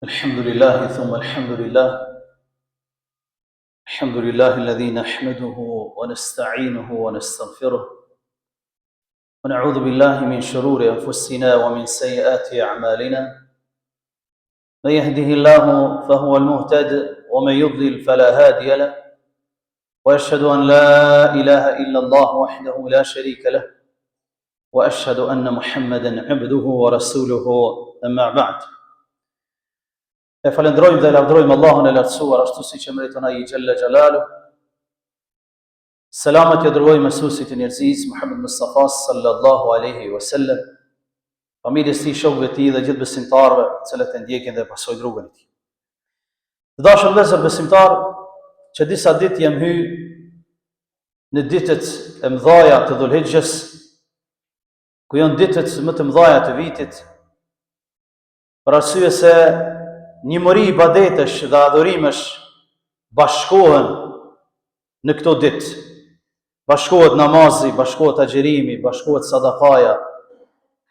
الحمد لله ثم الحمد لله الحمد لله الذي نحمده ونستعينه ونستغفره ونعوذ بالله من شرور أنفسنا ومن سيئات أعمالنا من يهده الله فهو المهتد ومن يضلل فلا هادي له وأشهد أن لا إله إلا الله وحده لا شريك له وأشهد أن محمدا عبده ورسوله أما بعد. E falendrojmë dhe lavdrojmë Allahun e lartësuar ashtu siç e meriton ai xhalla xhalalu. Selamet ja dërgojmë mësuesit e njerëzisë Muhammed Mustafa sallallahu alaihi wasallam, familjes tij, shokëve të tij dhe gjithë besimtarëve të cilët e ndjekin dhe pasojnë rrugën e tij. Të dashur vëllezër besimtar, që disa ditë jam hyrë në ditët e mëdha të Dhulhijhes, ku janë ditët më të mëdha të vitit, për arsye se një mëri ibadetesh dhe adhurimesh bashkohen në këto ditë. Bashkohet namazi, bashkohet agjerimi, bashkohet sadakaja,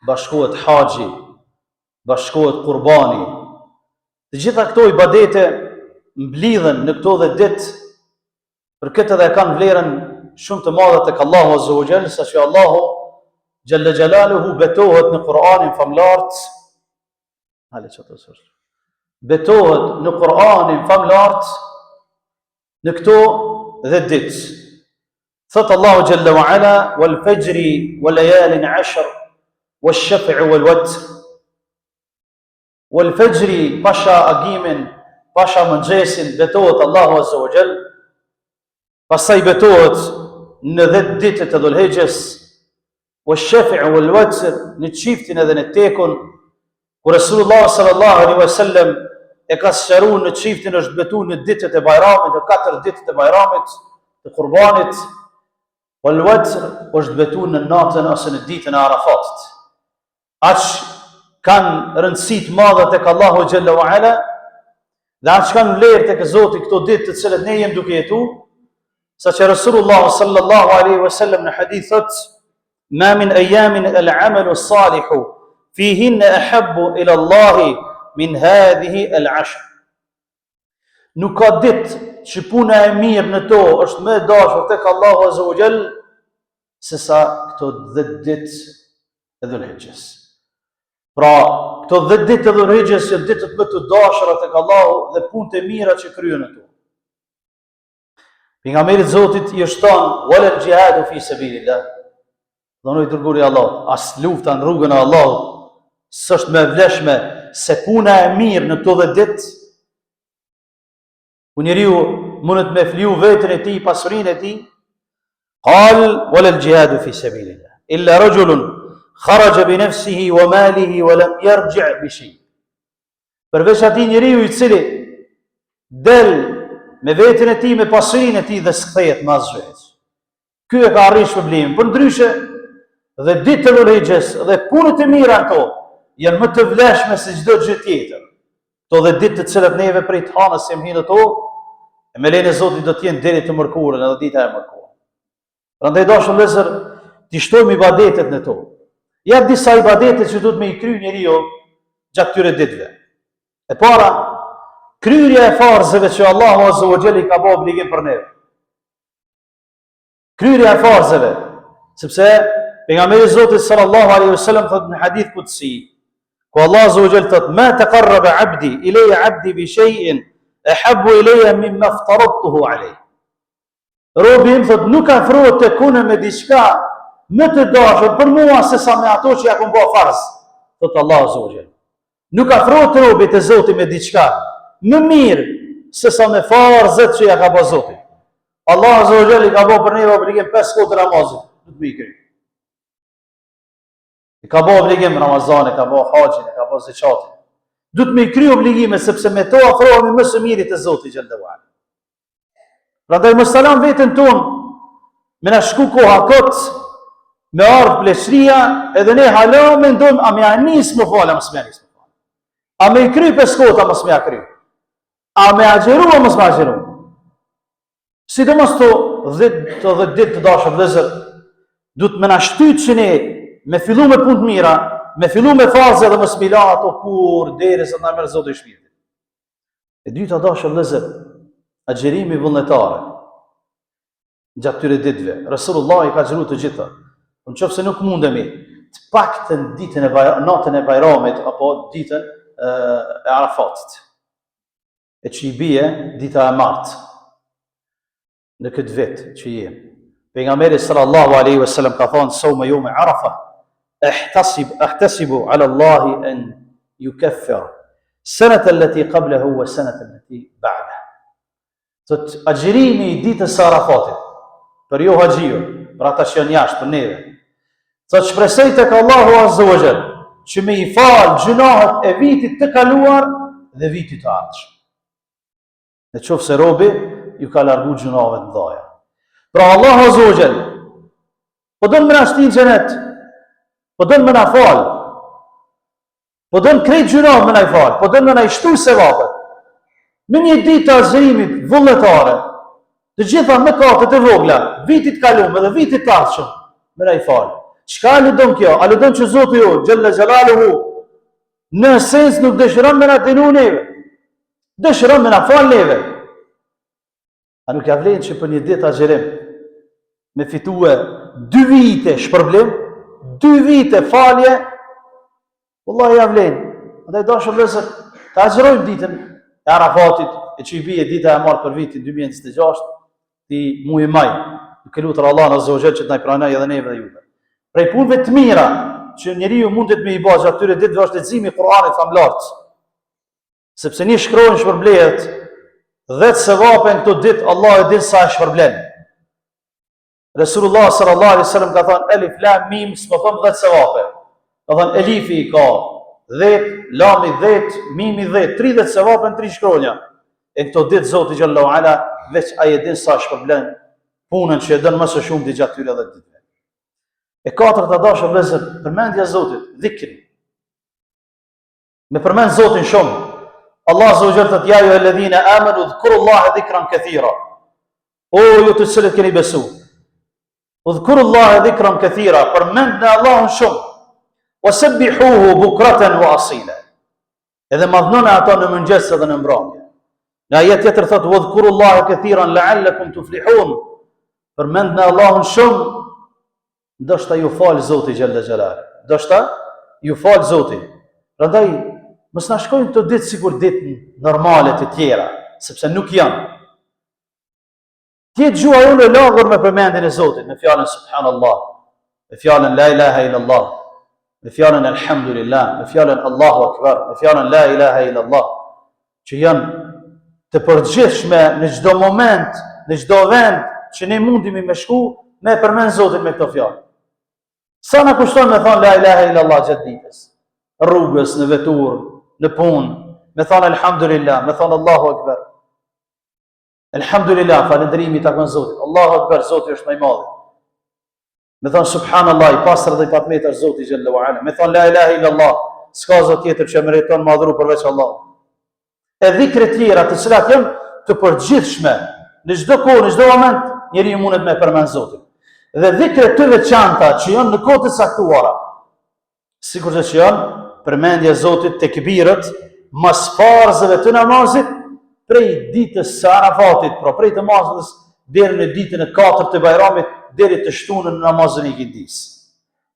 bashkohet haxhi, bashkohet kurbani. Të gjitha këto ibadete mblidhen në këto 10 ditë, për këtë edhe kanë vlerën shumë të madhe tek Allahu Azza wa Jall, saqë Allahu Jalla Jalaluhu betohet në Kur'anin famlart. Betohet në Kur'anin famlart në këto 10 ditë. Thot Allahu Jalla wa Ala: "Wal fajri wal layalin 'ashr wash shaf'i wal watr." Wal fajri pasha agimin, pasha mëngjesin, betohet Allahu Azza wa Jall. Pastaj betohet në 10 ditë të Dhulhijhes, wash shaf'i wal watr, në çiftin edhe në tekun, kur Resulullah sallallahu alaihi wasallam e ka sqaruar në çiftin është betuar në ditët e Bajramit, në 4 ditët e Bajramit, të Kurbanit. Wal watr është betuar në natën ose në ditën e Arafatit. Aq kanë rëndësi të madhe tek Allahu xhalla wa ala, dhe aq kanë vlerë tek Zoti këto ditë të cilat ne jemi duke jetu, saqë Resulullah sallallahu alaihi wasallam në hadith thot: "Ma min ayamin al-'amalu as-salihu fihinna ahabbu ila Allahi min hadhihi al-'ashr." Nuk ka ditë që puna e mirë në to është më e dashur tek Allahu Azza wa Jall se sa këto 10 ditë e Dhulhijhes. Pra, këto 10 ditë e Dhulhijhes janë ditët më të dashura tek Allahu dhe punët e mira që kryen ato. Pejgamberi i Zotit i është thënë: "Wala al-jihadu fi sabilillah." Dhënoi dërguari Allah, as lufta në rrugën e Allahut s'është më e vlefshme se puna e mirë në këto 10 ditë. Ku njeriu mundet me fliu vetën e tij, pasurinë e tij. Qal wala al-jihadu fi sabilillah illa rajulun kharaja bi nafsihi wa malihi wa lam yarji' bi shay. Përveç atij njeriu i cili del me vetën e tij, me pasurinë e tij dhe s'kthehet më asgjë. Ky e ka arritur shpërblimin. Për ndryshe, dhe ditë të Dhulhijhes dhe punët e mira ato janë më të vlefshme se çdo gjë tjetër. Këto 10 ditë të cilat neve prej të hanës jemi hinë ato, e me lejen e Zotit do të jenë deri të mërkurën, edhe dita e mërkurën. Prandaj dashur vëllezër, ti shtojmë ibadetet në to. Ja disa ibadete që duhet me i kry njeriu gjatë këtyre ditëve. E para, kryerja e farzeve që Allahu Azza wa Jall i ka bërë obligim për ne. Kryerja e farzeve, sepse pejgamberi i Zotit sallallahu alaihi wasallam thot në hadith qudsi, ku Allah Azza wa Jall thot: "Ma taqarraba 'abdi ilayya 'abdi bi shay'in ahabbu ilayya mimma aftaradtuhu alayh." Robi im thot nuk afrohet tek unë me diçka më të dashur për mua se sa me ato që ja kam bërë farz. Thot Allah Azza wa Jall. Nuk afrohet robi te Zoti me diçka më mirë se sa me farzet që ja ka bërë Zoti. Allah Azza wa Jall i ka bërë për ne obligim 5 kohë namazit, do të më i kry. I ka bërë obligim Ramazani, ka bërë haxhin, ka bërë zakatin. Du të me i kry obligime, sepse me to afrohemi më së miri te Zoti xhalla wa ala. Prandaj mos salam veten tonë me na shku koha kot, me ardh pleqëria, edhe ne hala mendojmë a me anis më fal, mos më anis më fal. A me i kry 5 kohë, mos më kry. A me agjeru, mos më agjeru. Sidomos to 10 ditë të dashur vëllezër, du të më na shtyt që ne me fillu me punë të mira, me fillu me faze dhe me smila ato kur, deri se na merr Zoti shpirtin. E dyta dashur vëllezër, agjerimi vullnetare gjatë këtyre ditëve. Resulullah i ka xhiruar të gjitha. Nëse nuk mundemi, të paktën natën e Bajramit apo ditën e Arafatit. E që i bie dita e martë në këtë vit që jemi. Pejgamberi sallallahu alaihi wasallam ka thënë sawma yawm Arafa ahtasibu ala Allah an yukaffir sanata allati qablahu wa sanata allati ba'daha. Sot agjërimi i ditës së Arafatit për ju haxhiu, për ata që janë jashtë, për neve. Sot shpresoj tek Allahu azza wa jall që me i fal gjunahet e vitit të kaluar dhe vitit të ardhshëm. Në qoftë se robi ju ka largu gjunahet në dhaja. Pra Allahu azza wa jall po don me na shtin në xhenet, po don me na fal, po don krejt gjunahet me na i fal, po don me na i shtu sevapet. Me një ditë të agjërimit vullnetare, të gjitha mëkatet e vogla, vitit kaluar dhe vitit të ardhshëm, me na i fal. Çka aludon kjo? Aludon që Zoti ju, Gjelle Gjelaluhu, në sens nuk dëshiron me na dënu neve, dëshiron me na fal neve. A nuk ja vlen që për një ditë agjerim me fitue 2 vite shpërblim, 2 vite falje, wallahi ja vlen. Andaj dashur vëllezër, ta agjerojmë ditën e Arafatit, e që i bie dita e martë për vitin 2026, ti muaj maj, duke lutur Allah azza wa jall që të na pranojë edhe neve dhe juve. Prej punëve të mira që njeriu mundet me i bëj gjatë këtyre ditëve është leximi i Kuranit famlar. Sepse një shkruan shpërblehet 10 sevape në këto ditë, Allah e din sa e shpërblen. Resulullah sallallahu alaihi wasallam ka thënë Elif Lam Mim, s'po thon 10 sevape. Ka thënë Elifi ka 10, Lami 10, Mimi 10, 30 sevape në 3 shkronja. E këto ditë Zoti xhallahu ala veç ai e din sa shpërblen punën që e dën më së shumti gjatë këtyre ditëve. E katërta dashur vëllezër, përmendja e Zotit, dhikri. Me përmend Zotin shumë. Allah azza wa jalla thotë: "Ya ayyuhalladhina amanu dhkurullaha dhikran kathira." O ju të cilët keni besu. Udhkurullaha dhikran kathira, përmendni Allahun shumë. Wasabbihuhu bukratan wa asila. Edhe madhnoni ato në mëngjes edhe në mbrëmje. Në ajet tjetër thotë: "Udhkurullaha kathiran la'allakum tuflihun." Përmendni Allahun shumë. Ndoshta ju fal Zoti Gjelle Gjelal. Ndoshta ju fal Zoti. Prandaj mos na shkojnë këto ditë sikur ditë normale të tjera, sepse nuk janë. Ti gjua unë e lagur me përmendjen e Zotit, me fjalën subhanallah, me fjalën la ilaha illallah, me fjalën alhamdulillah, me fjalën Allahu akbar, me fjalën la ilaha illallah, që janë të përgjithshme në çdo moment, në çdo vend që ne mundemi me shku me përmend Zotin me këto fjalë. Sa na kushton me thonë la ilaha illallah gjatë ditës, rrugës, në vetur, në punë, me thonë alhamdulillah, me thonë Allahu akbar. Alhamdulillah, falënderimi takon Zotit. Allahu akbar, Zoti është më i madh. Me thonë subhanallah, i pastër dhe i patmetër Zoti xhallahu ala. Me thonë la ilaha illallah, s'ka zot tjetër që meriton madhuru përveç Allah. E dhikre tjera të cilat janë të përgjithshme në çdo kohë, në çdo moment, njeriu mundet me përmend Zotin. Dhe dhikre të veçanta që janë në kohë të caktuara, sikur që janë përmendja e Zotit, tekbirët, mas farzëve të namazit, prej ditës së Arafatit, pra prej të namazit deri në ditën e 4 të Bajramit, deri të shtunën në namazin e ikindis.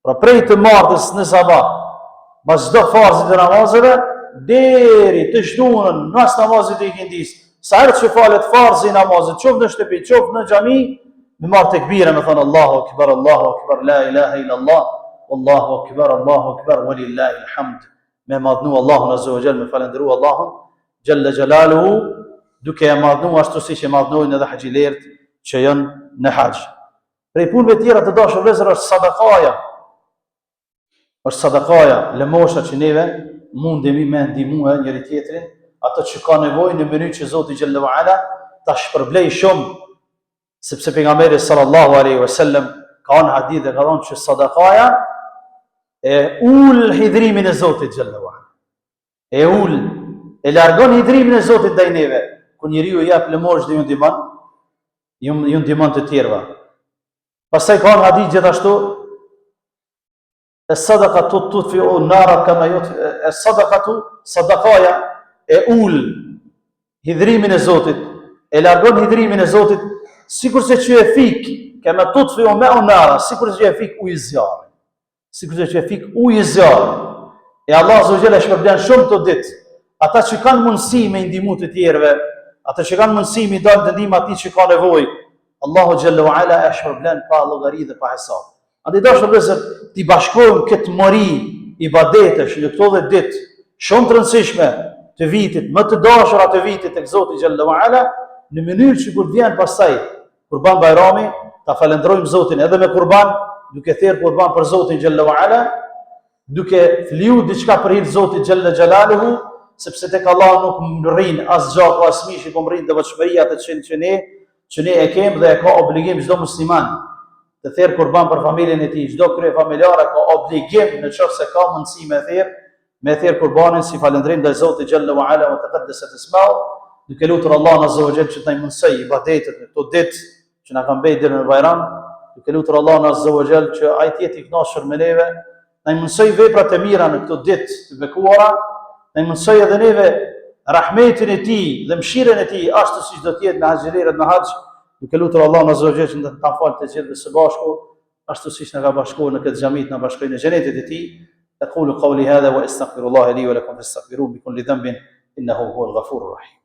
Pra prej të martës në sabah, mas çdo farzit të namazeve, deri të shtunën në namazit e ikindis. Sa herë që falet farzi i namazit, qoftë në shtëpi, qoftë në xhami, me marrë tekbire, me thënë Allahu akbar, la ilaha illallah, Allahu akbar, walillahi alhamd. Me madhnu Allahun azza wa jall, me falendëru Allahun Gjelle Gjelaluhu, duke e madhnu ashtu si që madhnojnë edhe haxhilerët që janë në haxh. Prej punëve tjera të dashur vëllezër është sadakaja. Është sadakaja, lëmosha që neve mundemi me ndihmue njëri tjetrin, ato që ka nevojë në mënyrë që Zoti xhallahu ala ta shpërblej shumë, sepse pejgamberi sallallahu alaihi wasallam ka në hadith dhe ka thonë që sadakaja e ul hidrimin e Zotit xhallahu ala. E ul, e largon hidrimin e Zotit ndaj neve, ku njeriu jep lëmosh dhe ju ndihmon të tjerëve. Pastaj ka në hadith gjithashtu as-sadaqatu tudfi'u an-nara kama sadaqatu sadaqaya e ul hidhrimin e Zotit, e largon hidhrimin e Zotit, sikur se që e fik, kema tutfi o me unara, sikur se që e fik ujë zjarë. Sikur se që e fik ujë zjarë. E Allah Azza wa Jalla shpërblen shumë të ditë. Ata që kanë mundësi me ndihmu të tjerëve, ata që kanë mundësi me dalë të ndihmë atij që ka nevojë, Allahu Jalla wa Ala e shpërblen pa llogari dhe pa hesab. Andaj dashur vëllezër, ti bashkojmë këtë mori ibadetesh në këto 10 ditë shumë të rëndësishme të vitit, më të dashura të vitit tek Zoti Jalla wa Ala, në mënyrë që kur vjen pastaj Kurban Bajrami, ta falenderojmë Zotin edhe me kurban, duke thirrë kurban për Zotin Jalla wa Ala, duke fliu diçka për hir Zotit Jalla Jalaluhu, sepse tek Allah nuk rrin as gjaku as mishi, po rrin devotshmëria të që ne e kemi dhe e ka obligim çdo musliman të thirrë kurban për familjen e tij. Çdo krye familjare ka obligim nëse ka mundësi me thirrë kurbanin si falëndrim ndaj Zotit Jalla wa Ala wa taqaddasat isma'u, duke lutur Allahun Azza wa Jalla që të na mundsoj ibadetet në këto ditë që na kanë bërë deri në Bajram, duke lutur Allahun Azza wa Jalla që ai të jetë i kënaqur me neve, na mundsoj veprat e mira në këto ditë të bekuara, na mundsoj edhe neve rahmetin e tij dhe mëshirën e tij ashtu siç do të jetë në haxhirat në haxh, duke lutur Allahun Azza wa Jalla që ta falë të gjithëve së bashku, ashtu siç na ka bashkuar në këtë xhamit, na bashkojë në xhenetin e tij. أقول قولي هذا وأستغفر الله لي ولكم فاستغفروه بكل ذنب إنه هو الغفور الرحيم.